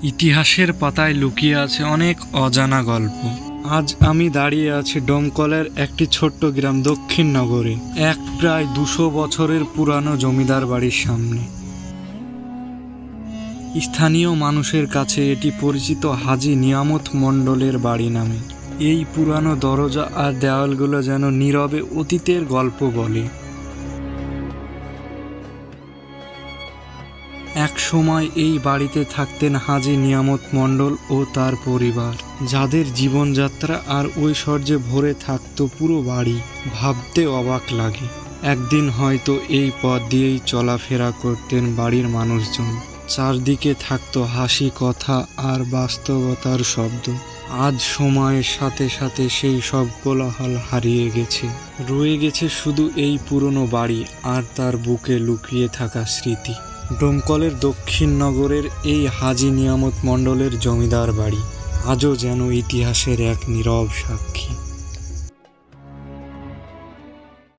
ইতিহাসের পাতায় লুকিয়ে আছে অনেক অজানা গল্প। আজ আমি দাঁড়িয়ে আছি ডোমকলের একটি ছোট্ট গ্রাম দক্ষিণনগরে, এক প্রায় 200 বছরের পুরানো জমিদার বাড়ির সামনে। স্থানীয় মানুষের কাছে এটি পরিচিত হাজী নিয়ামত মণ্ডলের বাড়ি নামে। এই পুরানো দরজা আর দেওয়ালগুলো যেন নীরবে অতীতের গল্প বলে। এক সময় এই বাড়িতে থাকতেন হাজী নিয়ামত মণ্ডল ও তার পরিবার, যাদের জীবনযাত্রা আর ঐশ্বর্যে ভরে থাকতো পুরো বাড়ি। ভাবতে অবাক লাগে, একদিন হয়তো এই পথ দিয়েই চলাফেরা করতেন বাড়ির মানুষজন। চারদিকে থাকতো হাসি, কথা আর বাস্তবতার শব্দ। আজ সময়ের সাথে সাথে সেই সব কোলাহল হারিয়ে গেছে। রয়ে গেছে শুধু এই পুরনো বাড়ি আর তার বুকে লুকিয়ে থাকা স্মৃতি। ডোমকলের দক্ষিণনগরের এই হাজী নিয়ামত মণ্ডলের জমিদার বাড়ি আজও যেন ইতিহাসের এক নীরব সাক্ষী।